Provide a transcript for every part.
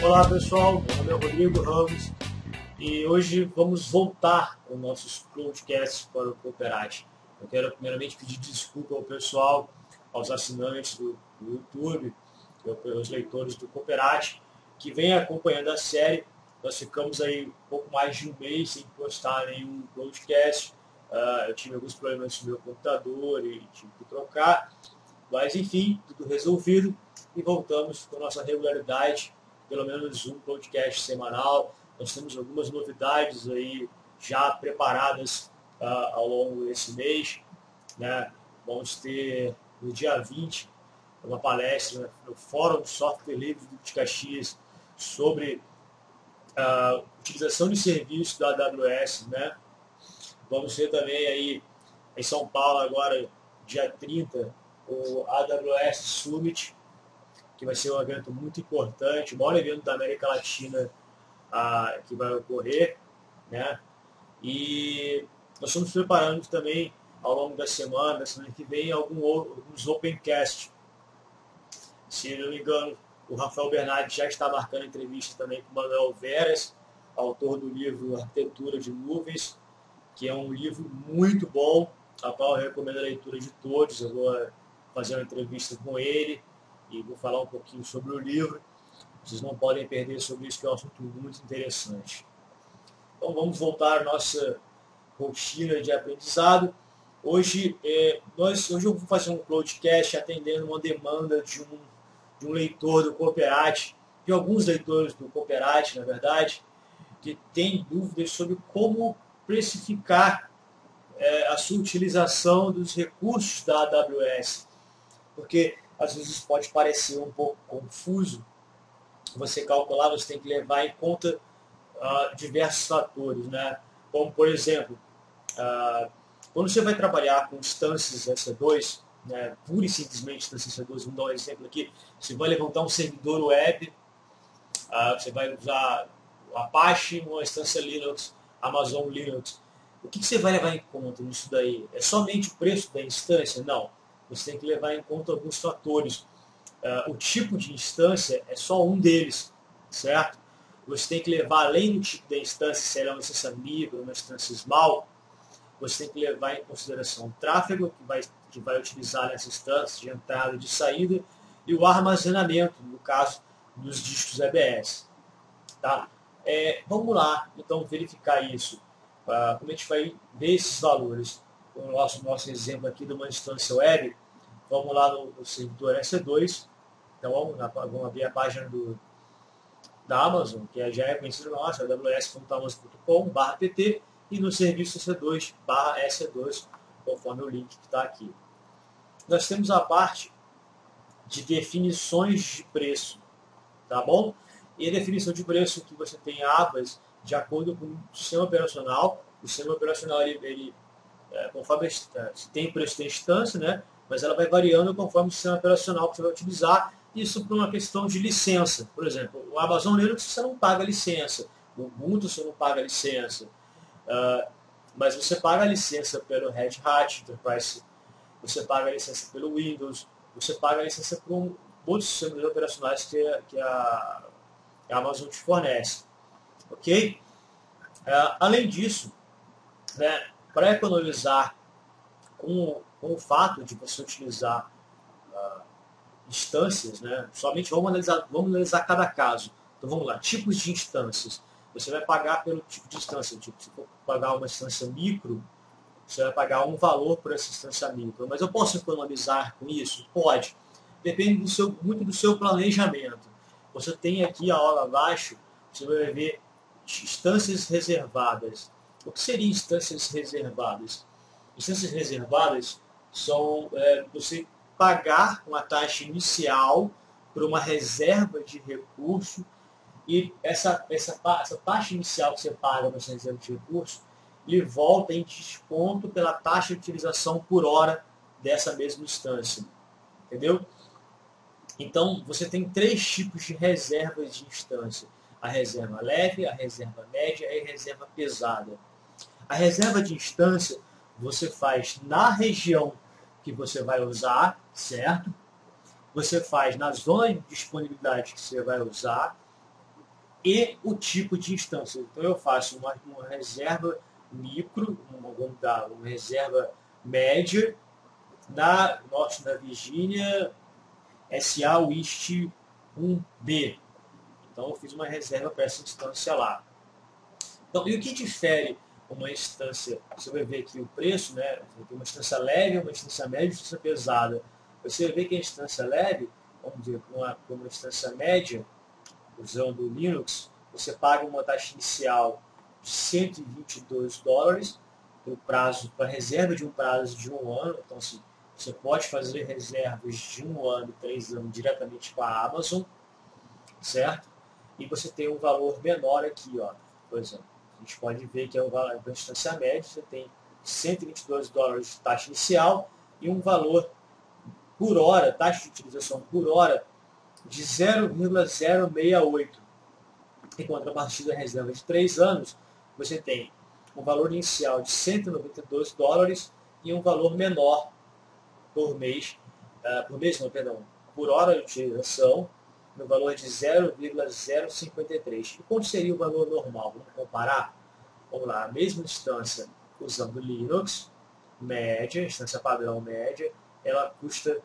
Olá pessoal, meu nome é Rodrigo Ramos e hoje vamos voltar com nossos podcasts para o Cooperate. Eu quero primeiramente pedir desculpa ao pessoal, aos assinantes do YouTube, aos leitores do Cooperate, que vem acompanhando a série. Nós ficamos aí um pouco mais de um mês sem postar nenhum podcast. Eu tive alguns problemas no meu computador e tive que trocar, mas enfim, tudo resolvido e voltamos com a nossa regularidade, pelo menos um podcast semanal. Nós temos algumas novidades aí já preparadas ao longo desse mês, né? Vamos ter no dia 20 uma palestra no Fórum de Software Livre de Caxias sobre a utilização de serviços da AWS, né? Vamos ter também aí em São Paulo agora, dia 30, o AWS Summit, que vai ser um evento muito importante, o maior evento da América Latina que vai ocorrer, né? E nós estamos preparando também ao longo da semana que vem, alguns Opencast. Se não me engano, o Rafael Bernardi já está marcando entrevista também com o Manuel Veras, autor do livro Arquitetura de Nuvens, que é um livro muito bom, a qual eu recomendo a leitura de todos. Eu vou fazer uma entrevista com ele e vou falar um pouquinho sobre o livro. Vocês não podem perder sobre isso, que é um assunto muito interessante. Então vamos voltar à nossa rotina de aprendizado. Hoje eu vou fazer um podcast atendendo uma demanda de um leitor do Cooperate, de alguns leitores do Cooperate, na verdade, que tem dúvidas sobre como precificar a sua utilização dos recursos da AWS. Porque às vezes pode parecer um pouco confuso você calcular, você tem que levar em conta diversos fatores, né? Como, por exemplo, quando você vai trabalhar com instâncias EC2, né, pura e simplesmente instâncias EC2, vamos dar um exemplo aqui, você vai levantar um servidor web, você vai usar o Apache, uma instância Linux, Amazon Linux. O que você vai levar em conta nisso daí? É somente o preço da instância? Não. Você tem que levar em conta alguns fatores. O tipo de instância é só um deles, certo? Você tem que levar, além do tipo da instância, se ela é uma instância micro, uma instância small, você tem que levar em consideração o tráfego que vai utilizar nessa instância, de entrada e de saída, e o armazenamento, no caso dos discos EBS. Tá? Vamos lá, então, verificar isso. Como a gente vai ver esses valores? Com o nosso exemplo aqui de uma instância web, vamos lá no servidor EC2. Então vamos abrir a página da Amazon, que já é conhecida nossa, aws.amazon.com/pt, e no serviço EC2/EC2, conforme o link que está aqui. Nós temos a parte de definições de preço, tá bom? E a definição de preço que você tem abas de acordo com o sistema operacional. O sistema operacional, conforme tem preço da instância, né? Mas ela vai variando conforme o sistema operacional que você vai utilizar. Isso por uma questão de licença. Por exemplo, o Amazon Linux você não paga licença. O Ubuntu você não paga licença. Mas você paga a licença pelo Red Hat Enterprise, você paga a licença pelo Windows, você paga a licença por outros sistemas operacionais que a Amazon te fornece. Ok? Além disso, né, para economizar com o fato de você utilizar instâncias, né, somente vamos analisar cada caso. Então vamos lá, tipos de instâncias. Você vai pagar pelo tipo de instância. Tipo, se for pagar uma instância micro, você vai pagar um valor por essa instância micro. Mas eu posso economizar com isso? Pode. Depende muito do seu planejamento. Você tem aqui a aula abaixo, você vai ver instâncias reservadas. O que seria instâncias reservadas? Instâncias reservadas são você pagar uma taxa inicial por uma reserva de recurso, e essa taxa inicial que você paga nessa reserva de recurso lhe volta em desconto pela taxa de utilização por hora dessa mesma instância. Entendeu? Então, você tem 3 tipos de reservas de instância. A reserva leve, a reserva média e a reserva pesada. A reserva de instância você faz na região que você vai usar, certo? Você faz na zona de disponibilidade que você vai usar, e o tipo de instância. Então eu faço uma reserva micro, vamos dar uma reserva média na norte da Virgínia, SA WIST 1B. Então eu fiz uma reserva para essa instância lá. Então, e o que difere uma instância? Você vai ver aqui o preço, né? Tem uma instância leve, uma instância média e uma instância pesada. Você vai ver que a instância leve, vamos dizer, uma instância média, usando o Linux, você paga uma taxa inicial de $122 para reserva de um prazo de 1 ano. Então, assim, você pode fazer reservas de 1 ano e 3 anos diretamente com a Amazon, certo? E você tem um valor menor aqui, ó. Por exemplo, a gente pode ver que é o valor da instância média, você tem $122 de taxa inicial e um valor por hora, taxa de utilização por hora, de 0,068. Em contrapartida, a reserva de 3 anos, você tem um valor inicial de $192 e um valor menor por mês, por hora de utilização, no valor de 0,053. E quanto seria o valor normal? Vamos comparar? Vamos lá, a mesma instância usando Linux, média, instância padrão média, ela custa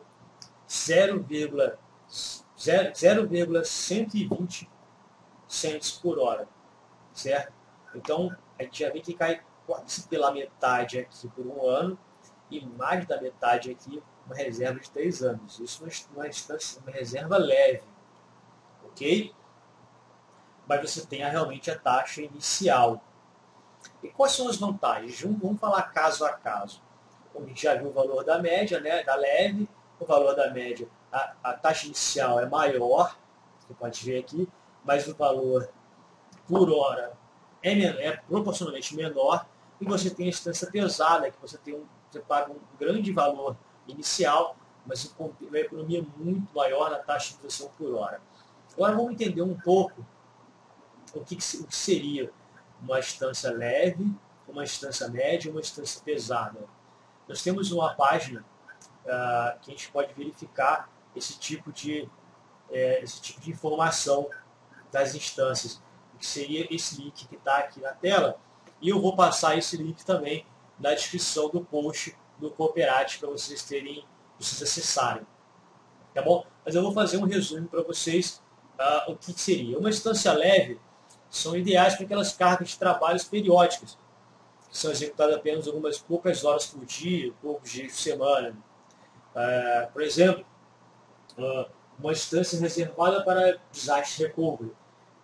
0,120 cents por hora, certo? Então, a gente já vê que cai quase pela metade aqui por 1 ano e mais da metade aqui uma reserva de 3 anos. Isso numa instância, uma reserva leve, ok? Mas você tem realmente a taxa inicial. E quais são as vantagens? Vamos falar caso a caso. Como a gente já viu o valor da média, né, da leve, o valor da média, a taxa inicial é maior, você pode ver aqui, mas o valor por hora é proporcionalmente menor, e você tem a instância pesada, que você paga um grande valor inicial, mas uma economia muito maior na taxa de utilização por hora. Agora vamos entender um pouco o que seria uma instância leve, uma instância média e uma instância pesada. Nós temos uma página que a gente pode verificar esse tipo de informação das instâncias, que seria esse link que está aqui na tela, e eu vou passar esse link também na descrição do post do Cooperate para vocês acessarem. Tá bom? Mas eu vou fazer um resumo para vocês o que seria. Uma instância leve são ideais para aquelas cargas de trabalhos periódicas, que são executadas apenas algumas poucas horas por dia, poucos dias por semana. Por exemplo, uma instância reservada para desastre recovery,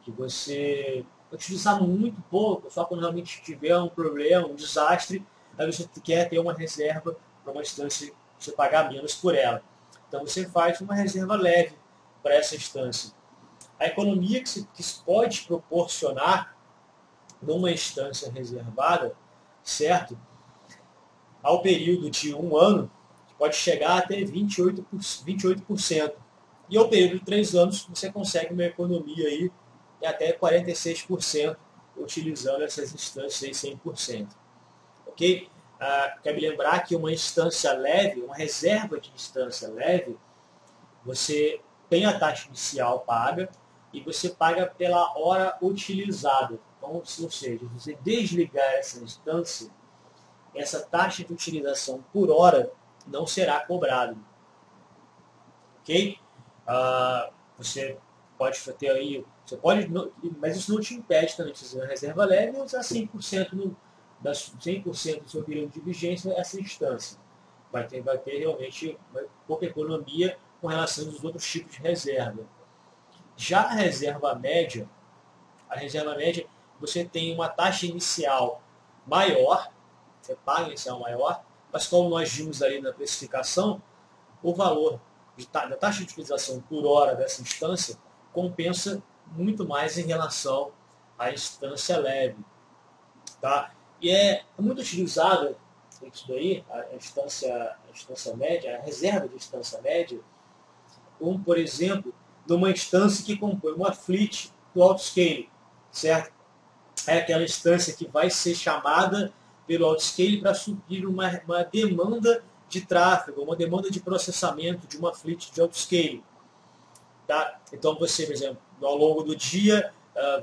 que você utilizar muito pouco, só quando realmente tiver um problema, um desastre, aí você quer ter uma reserva para uma instância você pagar menos por ela. Então você faz uma reserva leve para essa instância. A economia que se pode proporcionar numa instância reservada, certo? Ao período de 1 ano, pode chegar até 28%. E ao período de 3 anos, você consegue uma economia aí de até 46%, utilizando essas instâncias aí 100%. Ok? Quero lembrar que uma instância leve, uma reserva de instância leve, você tem a taxa inicial paga e você paga pela hora utilizada. Então, ou seja, se você desligar essa instância, essa taxa de utilização por hora não será cobrada. Ok? Você pode ter aí, mas isso não te impede também de fazer uma reserva leve e usar 100% do seu período de vigência essa instância. Vai ter realmente pouca economia com relação aos outros tipos de reserva. Já a reserva média, você tem uma taxa inicial maior, você paga inicial maior, mas como nós vimos ali na especificação, o valor da taxa de utilização por hora dessa instância compensa muito mais em relação à instância leve. Tá? E é muito utilizada isso daí, a instância média, a reserva de instância média, como, por exemplo, numa instância que compõe uma fleet do autoscale, certo? É aquela instância que vai ser chamada pelo autoscale para subir uma demanda de tráfego, uma demanda de processamento de uma fleet de autoscale. Tá? Então você, por exemplo, ao longo do dia,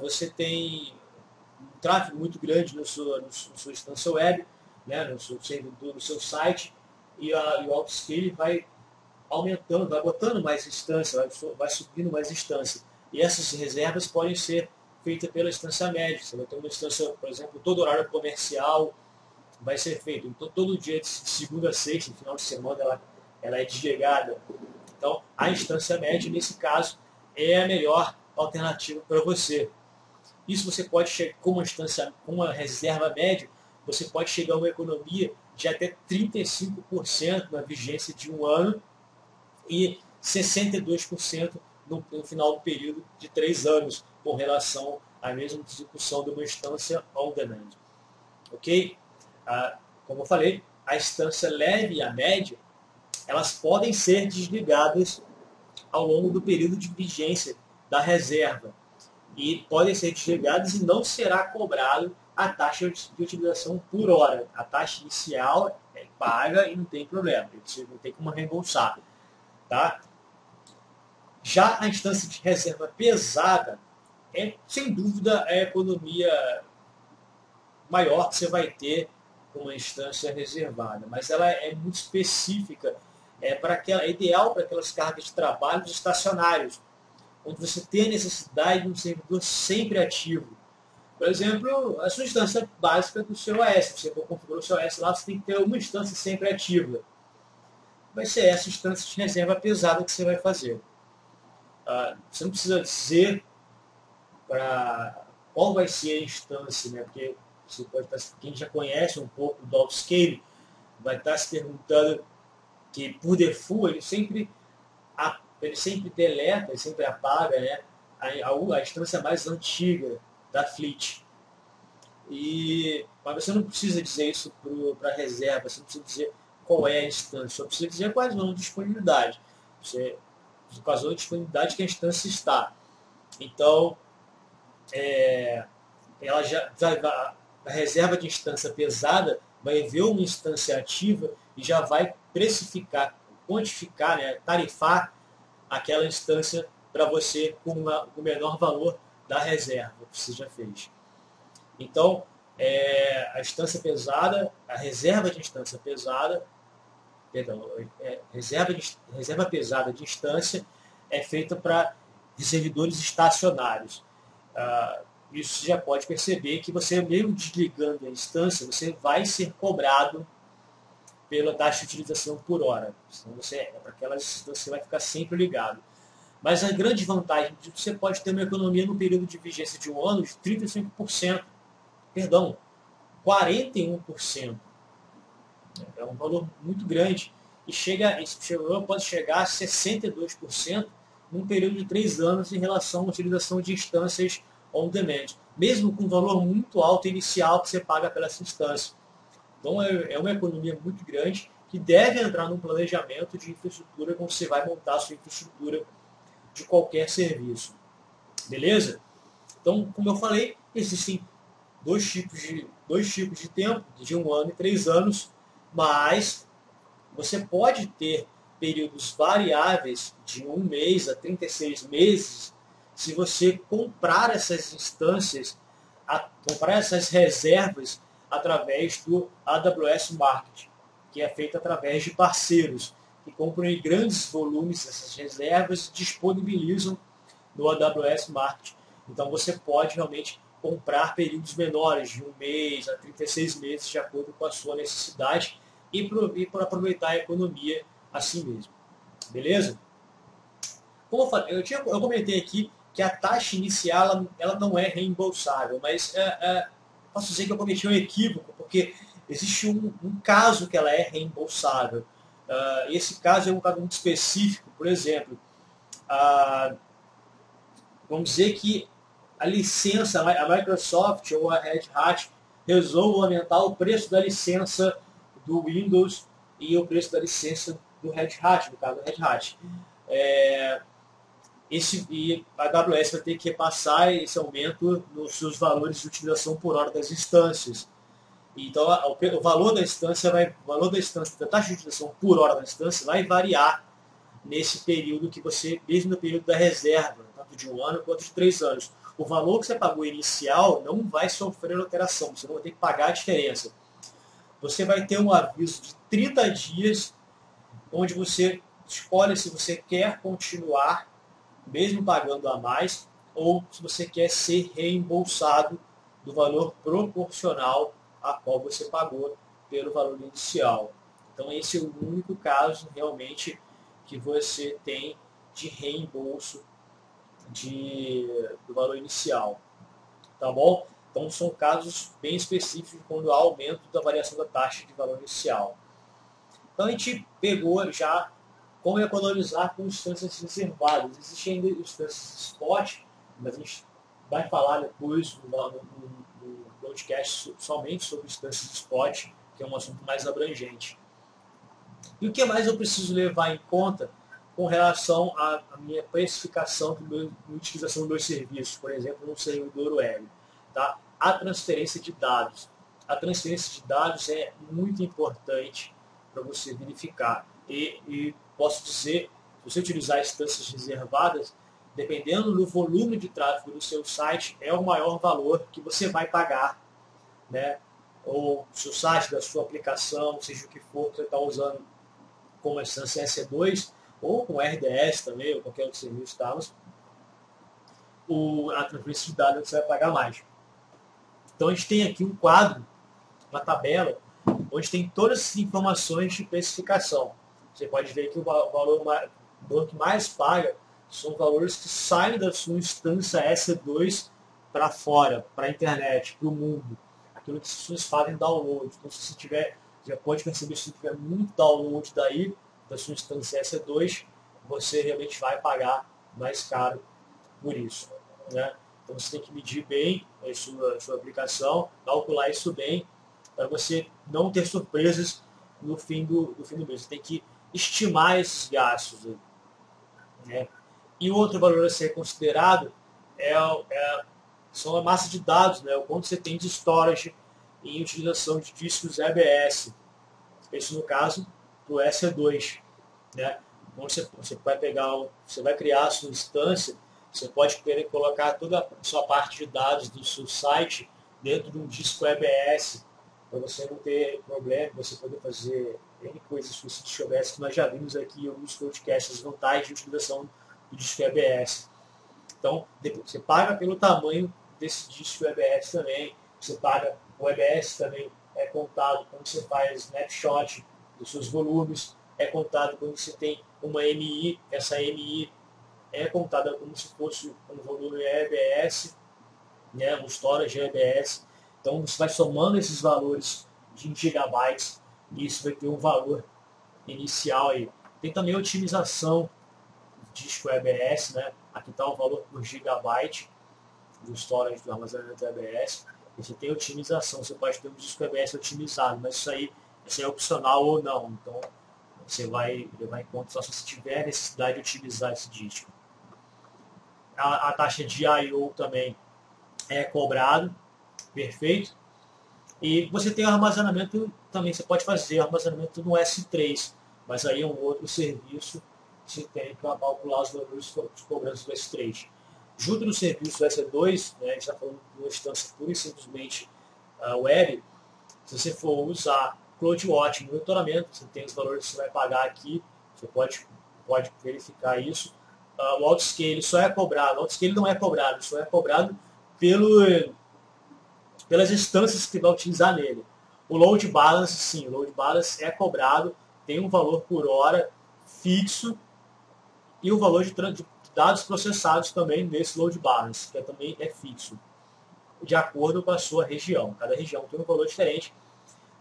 você tem um tráfego muito grande na sua instância web, né, no seu servidor, no seu site, e o autoscale vai aumentando, vai botando mais instância, vai subindo mais instância. E essas reservas podem ser feitas pela instância média. Você vai ter uma instância, por exemplo, todo horário comercial vai ser feito. Então, todo dia, de segunda a sexta, no final de semana, ela é desligada. Então, a instância média, nesse caso, é a melhor alternativa para você. Isso você pode chegar com uma reserva média, você pode chegar a uma economia de até 35% na vigência de um ano e 62% no final do período de 3 anos, com relação à mesma execução de uma instância on-demand. Ok? Como eu falei, a instância leve e a média, elas podem ser desligadas ao longo do período de vigência da reserva. E podem ser desligadas e não será cobrado a taxa de utilização por hora. A taxa inicial é paga e não tem problema, você não tem como reembolsar. Tá? Já a instância de reserva pesada é, sem dúvida, a economia maior que você vai ter com uma instância reservada, mas ela é muito específica, é ideal para aquelas cargas de trabalho estacionários, onde você tem a necessidade de um servidor sempre ativo. Por exemplo, a sua instância básica do seu OS, se você for configurar o seu OS lá, você tem que ter uma instância sempre ativa. Vai ser essa instância de reserva pesada que você vai fazer. Você não precisa dizer qual vai ser a instância, né? Porque você pode estar, quem já conhece um pouco do autoscale vai estar se perguntando que, por default, ele sempre deleta, ele sempre apaga, né, a instância mais antiga da Fleet. Mas você não precisa dizer isso para a reserva, você não precisa dizer qual é a instância, só precisa dizer quais vão a disponibilidade. Por causa da disponibilidade que a instância está. Então, a reserva de instância pesada vai ver uma instância ativa e já vai precificar, quantificar, né, tarifar aquela instância para você com o menor valor da reserva que você já fez. Então, a instância pesada, a reserva de instância pesada, reserva pesada de instância é feita para servidores estacionários. Isso você já pode perceber que você, mesmo desligando a instância, você vai ser cobrado pela taxa de utilização por hora. Então, para aquelas instâncias você vai ficar sempre ligado. Mas a grande vantagem é que você pode ter uma economia no período de vigência de um ano de 35%. Perdão, 41%. É um valor muito grande. E pode chegar a 62% num período de 3 anos em relação à utilização de instâncias on-demand. Mesmo com um valor muito alto inicial que você paga pela essa instância. Então é uma economia muito grande que deve entrar num planejamento de infraestrutura quando você vai montar a sua infraestrutura de qualquer serviço. Beleza? Então, como eu falei, existem dois tipos de tempo, de 1 ano e 3 anos, mas você pode ter períodos variáveis de 1 mês a 36 meses se você comprar essas instâncias, comprar essas reservas através do AWS Market, que é feito através de parceiros que compram em grandes volumes essas reservas e disponibilizam no AWS Market. Então você pode realmente comprar períodos menores, de 1 mês a 36 meses, de acordo com a sua necessidade e por aproveitar a economia assim mesmo. Beleza? Como eu falei, eu comentei aqui que a taxa inicial ela não é reembolsável, mas posso dizer que eu cometi um equívoco, porque existe um caso que ela é reembolsável. Esse caso é um caso muito específico. Por exemplo, vamos dizer que a licença, a Microsoft ou a Red Hat resolvam aumentar o preço da licença do Windows e o preço da licença do Red Hat, no caso do Red Hat. E a AWS vai ter que repassar esse aumento nos seus valores de utilização por hora das instâncias. Então, o valor da instância, da taxa de utilização por hora da instância vai variar nesse período que você, mesmo no período da reserva, tanto de 1 ano quanto de 3 anos. o valor que você pagou inicial não vai sofrer alteração, você não vai ter que pagar a diferença. Você vai ter um aviso de 30 dias, onde você escolhe se você quer continuar, mesmo pagando a mais, ou se você quer ser reembolsado do valor proporcional a qual você pagou pelo valor inicial. Então esse é o único caso realmente que você tem de reembolso do valor inicial. Tá bom? Então são casos bem específicos quando há aumento da variação da taxa de valor inicial. Então a gente pegou já como economizar com instâncias reservadas. Existem ainda instâncias spot, mas a gente vai falar depois no podcast somente sobre instâncias spot, que é um assunto mais abrangente. E o que mais eu preciso levar em conta com relação à minha precificação de utilização dos meus serviços, por exemplo, no servidor web? Tá? A transferência de dados. A transferência de dados é muito importante para você verificar. E posso dizer, se você utilizar instâncias reservadas, dependendo do volume de tráfego do seu site, é o maior valor que você vai pagar, né? Ou seu site, da sua aplicação, seja o que for que você está usando como instância EC2, ou com RDS também, ou qualquer outro serviço que estamos, a transferência de dados você vai pagar mais. Então a gente tem aqui um quadro, uma tabela, onde tem todas as informações de precificação. Você pode ver que o valor que mais paga são valores que saem da sua instância EC2 para fora, para a internet, para o mundo. Aquilo que as pessoas fazem download. Então, se você tiver, já pode perceber, se tiver muito download daí, da sua instância EC2, você realmente vai pagar mais caro por isso, né? Então você tem que medir bem a sua aplicação, calcular isso bem, para você não ter surpresas no fim do mês. Você tem que estimar esses gastos, né? E outro valor a ser considerado são a massa de dados, né? O quanto você tem de storage em utilização de discos EBS. Isso no caso do EC2, né? Quando você vai você vai criar a sua instância, você pode querer colocar toda a sua parte de dados do seu site dentro de um disco EBS, para você não ter problema, você poder fazer N coisas com esse disco EBS, que nós já vimos aqui em alguns podcasts, as vantagens de utilização do disco EBS. Então, você paga pelo tamanho desse disco EBS também, você paga, o EBS também é contado quando você faz snapshot dos seus volumes, é contado quando você tem uma MI, essa MI é contada como se fosse um volume EBS, né, um storage EBS. Então você vai somando esses valores de gigabytes e isso vai ter um valor inicial aí. Tem também a otimização do disco EBS, né? Aqui está o valor por gigabyte do storage do armazenamento EBS. E você tem otimização, você pode ter um disco EBS otimizado, mas isso aí é opcional ou não. Então você vai levar em conta só se você tiver necessidade de otimizar esse disco. A taxa de I/O também é cobrado, perfeito. E você tem o armazenamento também, você pode fazer armazenamento no S3, mas aí é um outro serviço que você tem para calcular os valores de cobrança do S3. Junto do serviço S2, né, a gente está falando de uma instância pura e simplesmente web, se você for usar CloudWatch, monitoramento, você tem os valores que você vai pagar aqui, você pode verificar isso. O autoscale só é cobrado, o autoscale não é cobrado, só é cobrado pelas instâncias que vai utilizar nele. O load balance, sim, o load balance é cobrado, tem um valor por hora fixo e o valor de dados processados também nesse load balance, que também é fixo, de acordo com a sua região. Cada região tem um valor diferente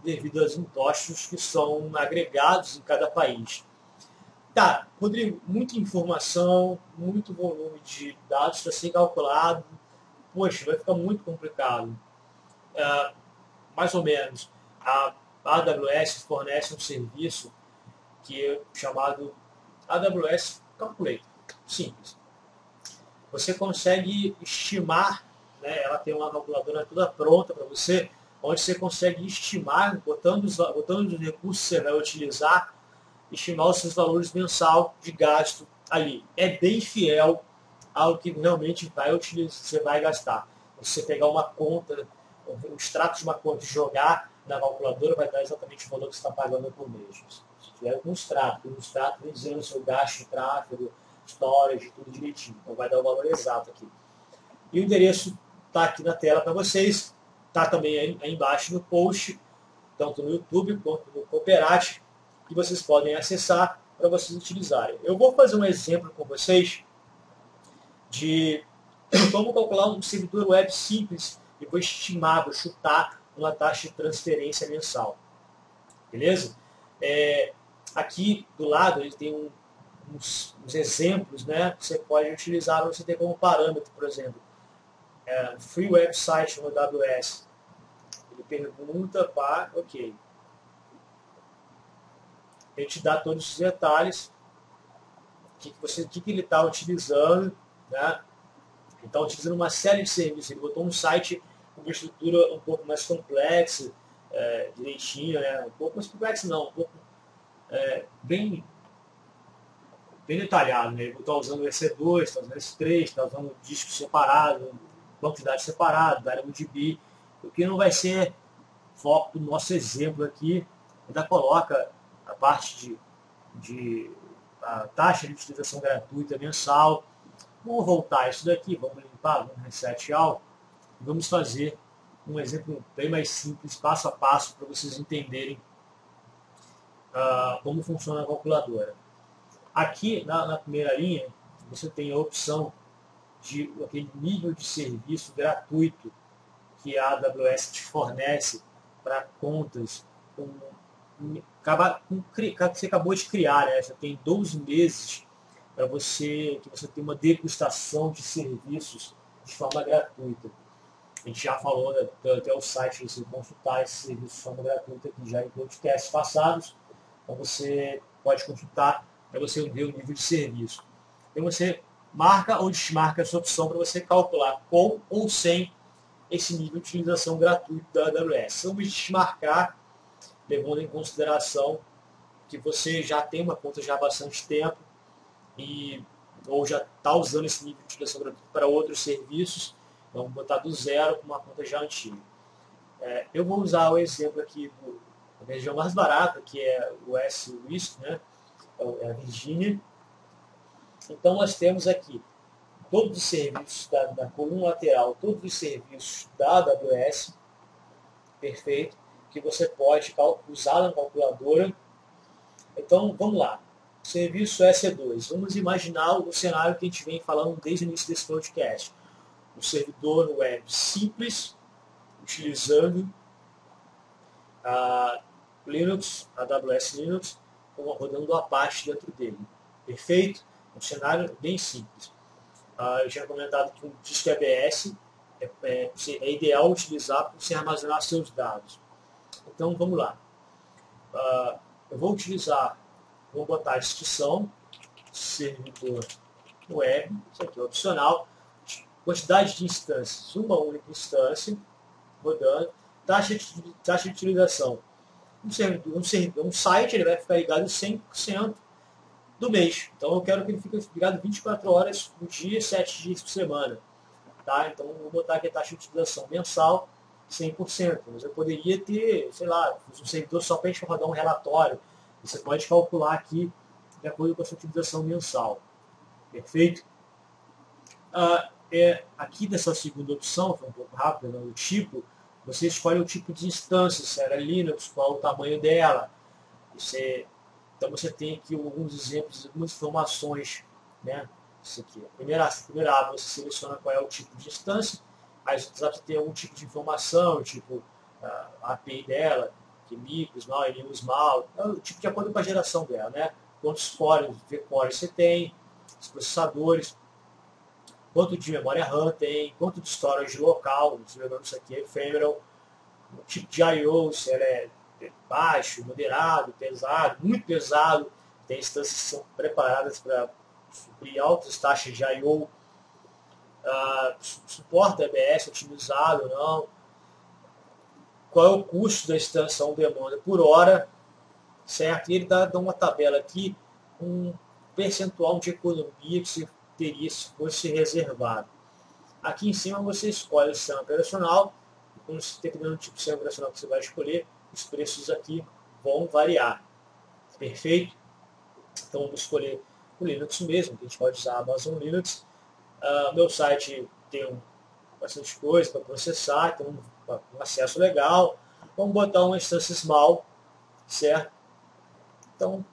devido aos impostos que são agregados em cada país. Tá, Rodrigo, muita informação, muito volume de dados para ser calculado. Poxa, vai ficar muito complicado. Mais ou menos, a AWS fornece um serviço que é chamado AWS Calculator. Simples. Você consegue estimar, né, ela tem uma calculadora toda pronta para você, onde você consegue estimar, botando os recursos que você vai utilizar, estimar os seus valores mensal de gasto ali. É bem fiel algo que realmente você vai gastar. Você pegar uma conta, o extrato de uma conta e jogar na calculadora vai dar exatamente o valor que você está pagando por mês. Se tiver um extrato vem dizendo o seu gasto de tráfego, storage, tudo direitinho. Então vai dar o valor exato aqui. E o endereço está aqui na tela para vocês, está também aí embaixo no post, tanto no YouTube quanto no Cooperate, que vocês podem acessar para vocês utilizarem. Eu vou fazer um exemplo com vocês de como calcular um servidor web simples e vou estimar, vou chutar uma taxa de transferência mensal. Beleza? Aqui do lado ele tem uns exemplos, né, que você pode utilizar para você ter como parâmetro, por exemplo, free website no AWS. Ele pergunta para, ok. Ele te dá todos os detalhes, o que ele está utilizando, né? Ele está utilizando uma série de serviços. Ele botou um site com uma estrutura um pouco mais complexa, direitinho, né? Um pouco mais complexa não, um pouco bem detalhado, né? Ele está usando o EC2, está usando o EC3, está usando disco separado, banco de dados separado, DynamoDB, o que não vai ser foco do nosso exemplo aqui. Ainda coloca a parte de a taxa de utilização gratuita mensal. Vamos voltar isso daqui, vamos limpar, vamos reset all e vamos fazer um exemplo bem mais simples, passo a passo, para vocês entenderem como funciona a calculadora. Aqui na primeira linha, você tem a opção de aquele nível de serviço gratuito que a AWS te fornece para contas que você acabou de criar, né? Você tem 12 meses para que você tenha uma degustação de serviços de forma gratuita. A gente já falou até o site para você consultar esse serviço de forma gratuita aqui já em podcasts passados. Então você pode consultar para você ver o nível de serviço. Então você marca ou desmarca essa opção para você calcular com ou sem esse nível de utilização gratuito da AWS. Vamos desmarcar, levando em consideração que você já tem uma conta já há bastante tempo ou já está usando esse nível de utilização gratuita para outros serviços. Então, vamos botar do zero com uma conta já antiga. Eu vou usar o exemplo aqui da região mais barata, que é o S-Risk, né? É a Virgínia. Então, nós temos aqui todos os serviços da coluna lateral, todos os serviços da AWS, perfeito, que você pode usar na calculadora. Então, vamos lá. Serviço SE2. Vamos imaginar o cenário que a gente vem falando desde o início desse podcast. Um servidor web simples, utilizando a Linux, a AWS Linux, rodando a Apache dentro dele. Perfeito? Um cenário bem simples. Eu tinha comentado que um disco EBS é ideal utilizar para você armazenar seus dados. Então, vamos lá. Eu vou botar a descrição, servidor web, isso aqui é opcional, quantidade de instâncias, uma única instância, rodando, taxa de utilização. Um site ele vai ficar ligado 100% do mês. Então eu quero que ele fique ligado 24 horas por dia, 7 dias por semana. Tá? Então eu vou botar aqui a taxa de utilização mensal 100%. Mas eu poderia ter, sei lá, um servidor só para a gente rodar um relatório. Você pode calcular aqui de acordo com a sua utilização mensal. Perfeito? Aqui dessa segunda opção, foi um pouco rápido, o tipo, você escolhe o tipo de instância, se era Linux, qual o tamanho dela. Então você tem aqui alguns exemplos, algumas informações, né? Isso aqui. Primeira aba você seleciona qual é o tipo de instância, aí você tem algum tipo de informação, tipo a API dela, que micro, small, small, o tipo de acordo com a geração dela, né? Quantos cores, V-cores você tem, os processadores, quanto de memória RAM tem, quanto de storage local, isso aqui é ephemeral, o tipo de I/O, se ela é baixo, moderado, pesado, muito pesado, tem instâncias que são preparadas para suprir altas taxas de I/O, suporta EBS otimizado ou não, qual é o custo da instância on demanda por hora, certo? E ele dá uma tabela aqui, um percentual de economia que você teria se fosse reservado. Aqui em cima você escolhe o sistema operacional, dependendo do tipo de sistema operacional que você vai escolher, os preços aqui vão variar. Perfeito? Então vamos escolher o Linux mesmo, que a gente pode usar a Amazon Linux. Meu site tem bastante coisa para processar, tem um acesso legal. Vamos botar uma instância small, certo? Então,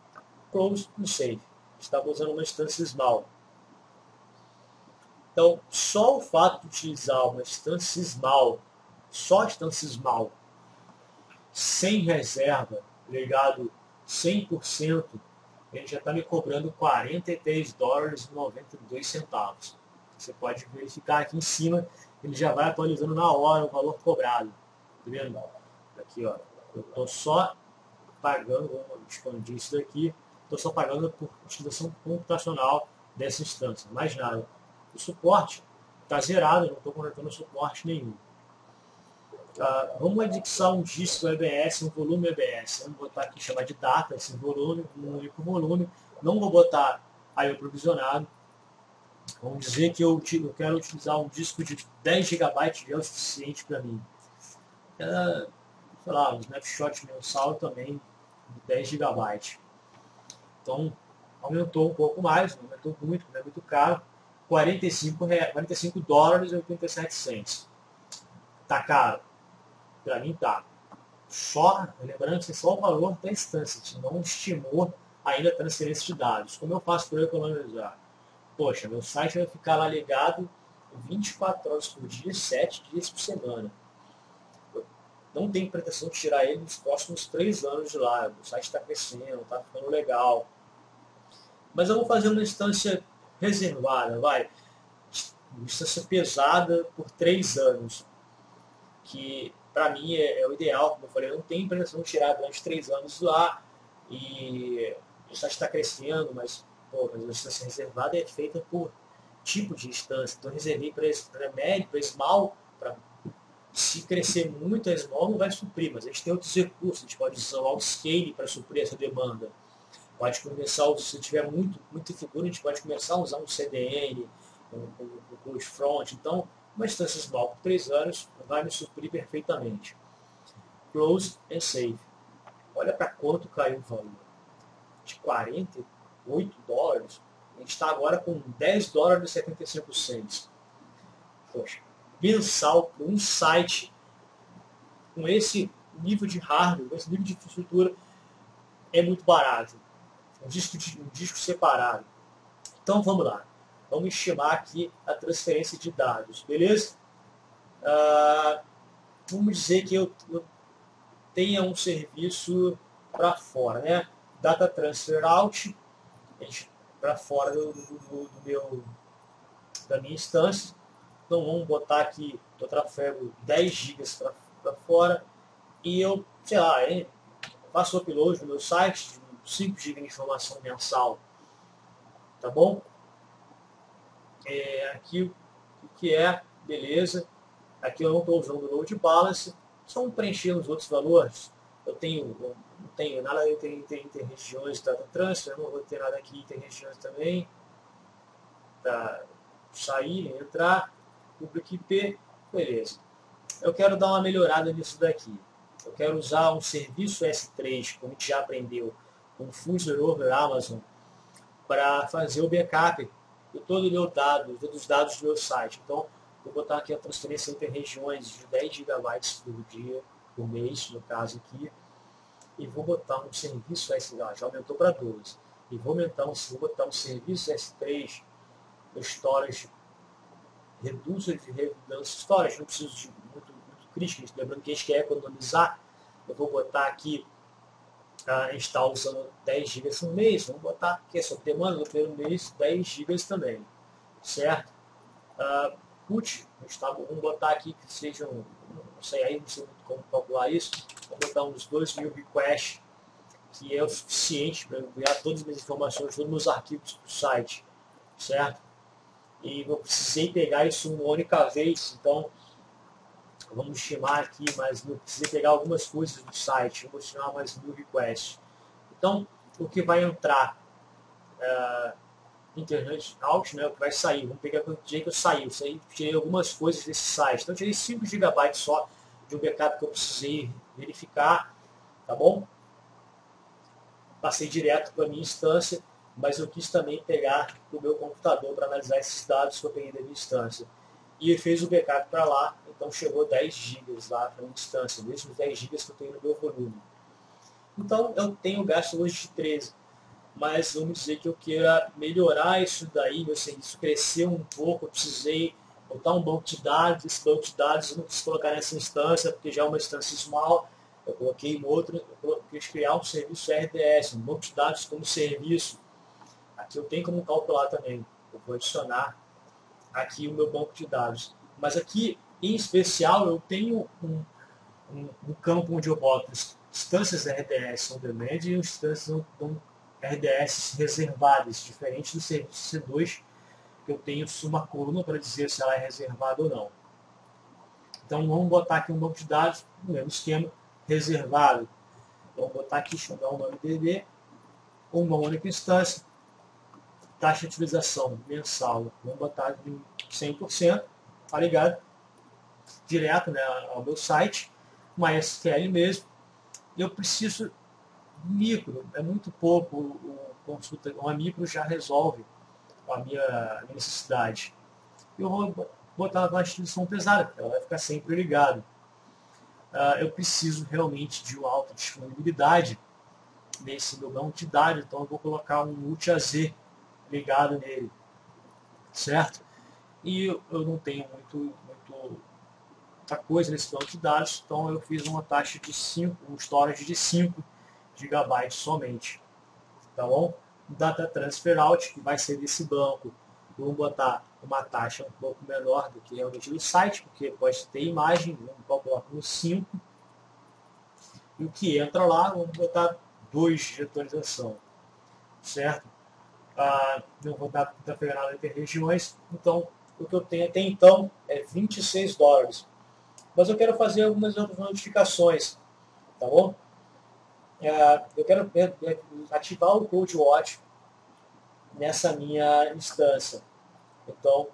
close no save. Estava usando uma instância small. Então, só o fato de utilizar uma instância small, só instância small, sem reserva, ligado 100%, ele já está me cobrando $43,92. Você pode verificar aqui em cima, ele já vai atualizando na hora o valor cobrado. Tá vendo? Aqui, ó, eu estou só pagando, vamos expandir isso daqui, estou só pagando por utilização computacional dessa instância, mais nada. O suporte está zerado, eu não estou conectando suporte nenhum. Vamos anexar um disco EBS, um volume EBS. Vamos botar aqui, chamar de data, esse volume, um único volume. Não vou botar aí o provisionado. Vamos dizer que eu quero utilizar um disco de 10 GB, já é o suficiente para mim. Sei lá, um snapshot mensal também de 10 GB. Então, aumentou um pouco mais, não aumentou muito, não é muito caro. $45,87. Tá caro? Para mim tá. Só, lembrando que é só o valor da instância, a gente não estimou ainda a transferência de dados. Como eu faço para economizar? Poxa, meu site vai ficar lá ligado 24 horas por dia, 7 dias por semana. Eu não tenho pretensão de tirar ele nos próximos 3 anos de lá. O site está crescendo, está ficando legal. Mas eu vou fazer uma instância reservada, vai. Uma instância pesada por 3 anos. Que para mim é o ideal, como eu falei, eu não tenho pretensão de tirar durante 3 anos lá. E o site está crescendo, mas a instância reservada é feita por tipo de instância. Então eu reservei para médio, para small, para se crescer muito a small não vai suprir, mas a gente tem outros recursos, a gente pode usar o outscale para suprir essa demanda. Pode começar, se tiver muito figura, a gente pode começar a usar um CDN, um Close Front. Então, uma instância small por 3 anos vai me suprir perfeitamente. Close and save. Olha para quanto caiu o valor. De $48. A gente está agora com $10,75. Poxa, mensal para um site com esse nível de hardware, com esse nível de infraestrutura, é muito barato. Um disco separado. Então vamos lá. Vamos estimar aqui a transferência de dados, beleza? Vamos dizer que eu tenha um serviço para fora, né? Data Transfer Out, para fora da minha instância. Então vamos botar aqui, eu trafego 10 GB para fora e eu, sei lá, faço o upload no meu site de 5 GB de informação mensal. Tá bom? Aqui o que é, beleza. Aqui eu não estou usando o load balance, só preencher os outros valores. Eu não tenho nada inter-regiões de data transfer, não vou ter nada aqui inter-regiões também. Para sair, entrar, público IP, beleza. Eu quero dar uma melhorada nisso daqui. Eu quero usar um serviço S3, como a gente já aprendeu, com Fuser over Amazon, para fazer o backup de todos os dados do meu site. Então, vou botar aqui a transferência entre regiões de 10 GB por dia, por mês, no caso aqui, e vou botar um serviço S3, já aumentou para 12, e vou botar um serviço S3, storage, reducer de redundância, storage, não preciso de muito crítico, lembrando que a gente quer economizar, eu vou botar aqui, a gente está usando 10 GB no mês, vamos botar aqui, essa demanda do primeiro mês, 10 GB também, certo? Vamos botar aqui que sejam, não sei aí, não sei muito como calcular isso, vamos botar uns 2.000 requests, que é o suficiente para enviar todas as minhas informações, todos os meus arquivos para o site, certo? E eu precisei pegar isso uma única vez, então vamos estimar aqui, mas eu precisei pegar algumas coisas do site, vou estimar mais 1.000 requests. Então, o que vai entrar internet out, né, o que vai sair. Vamos pegar o dia que eu saí. Tirei algumas coisas desse site. Então eu tirei 5 GB só de um backup que eu precisei verificar, tá bom? Passei direto para a minha instância, mas eu quis também pegar o meu computador para analisar esses dados que eu peguei da minha instância. E ele fez o backup para lá, então chegou 10 GB lá para a minha instância, mesmo 10 GB que eu tenho no meu volume. Então eu tenho gasto hoje de 13, mas vamos dizer que eu queira melhorar isso daí, meu serviço cresceu um pouco, eu precisei botar um banco de dados, esse banco de dados eu não quis colocar nessa instância, porque já é uma instância small, eu coloquei em outra, eu quis criar um serviço RDS, um banco de dados como serviço. Aqui eu tenho como calcular também, eu vou adicionar aqui o meu banco de dados. Mas aqui, em especial, eu tenho um campo onde eu boto instâncias RDS on demand e instâncias RDS reservadas, diferente do serviço C2, que eu tenho uma coluna para dizer se ela é reservada ou não. Então vamos botar aqui um banco de dados, no mesmo esquema, reservado. Vamos botar aqui, deixa eu dar o nome DB, uma única instância, taxa de utilização mensal, vamos botar de 100%, tá ligado? Direto, né, ao meu site, uma SQL mesmo. Eu preciso micro, é muito pouco, uma micro já resolve a minha necessidade. Eu vou botar uma instituição pesada, ela vai ficar sempre ligada. Eu preciso realmente de uma alta disponibilidade nesse meu banco de dados, então eu vou colocar um multi-AZ ligado nele, certo? E eu não tenho muita coisa nesse banco de dados, então eu fiz uma taxa de 5, um storage de 5 GB somente, tá bom? Data Transfer Out, que vai ser desse banco, vamos botar uma taxa um pouco menor do que realmente no site, porque pode ter imagem, vamos calcular como 5, e o que entra lá, vamos botar 2 de atualização, certo? Não vou dar pegar nada entre regiões, então o que eu tenho até então é $26. Mas eu quero fazer algumas outras notificações, tá bom? Eu quero ativar o CloudWatch nessa minha instância. Então,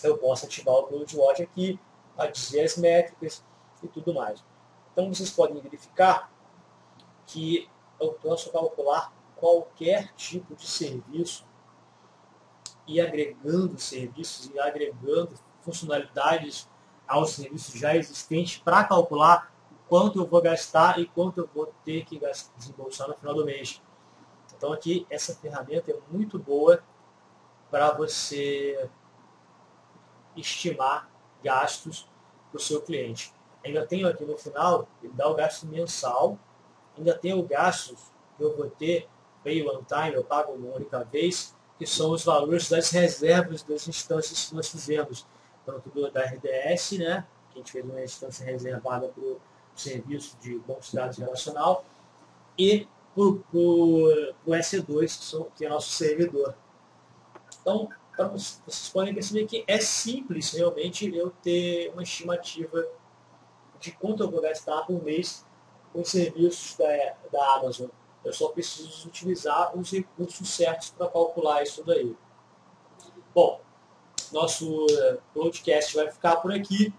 eu posso ativar o CloudWatch aqui, a dizer as métricas e tudo mais. Então, vocês podem verificar que eu posso calcular qualquer tipo de serviço e agregando serviços e agregando funcionalidades aos serviços já existentes para calcular quanto eu vou gastar e quanto eu vou ter que desembolsar no final do mês. Então aqui essa ferramenta é muito boa para você estimar gastos para o seu cliente. Ainda tenho aqui no final, ele dá o gasto mensal, ainda tem o gasto que eu vou ter, pay one time, eu pago uma única vez, que são os valores das reservas das instâncias que nós fizemos, tanto da RDS, né, que a gente fez uma instância reservada para o serviço de bancos de dados relacional, e para o S2, que é nosso servidor. Então, vocês podem perceber que é simples realmente eu ter uma estimativa de quanto eu vou gastar por mês com os serviços da Amazon. Eu só preciso utilizar os recursos certos para calcular isso daí. Bom, nosso podcast vai ficar por aqui.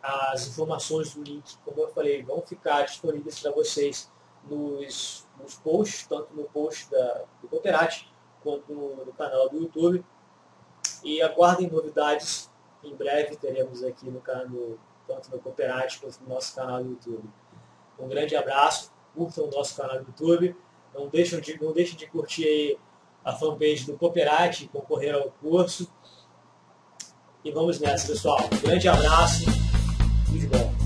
As informações do link, como eu falei, vão ficar disponíveis para vocês nos posts, tanto no post do Cooperate, quanto no canal do YouTube. E aguardem novidades. Em breve teremos aqui no canal, tanto no Cooperate quanto no nosso canal do YouTube. Um grande abraço, curtam o nosso canal do YouTube, não deixem de curtir aí a fanpage do Cooperate e concorrer ao curso. E vamos nessa, pessoal. Um grande abraço, tudo de bom.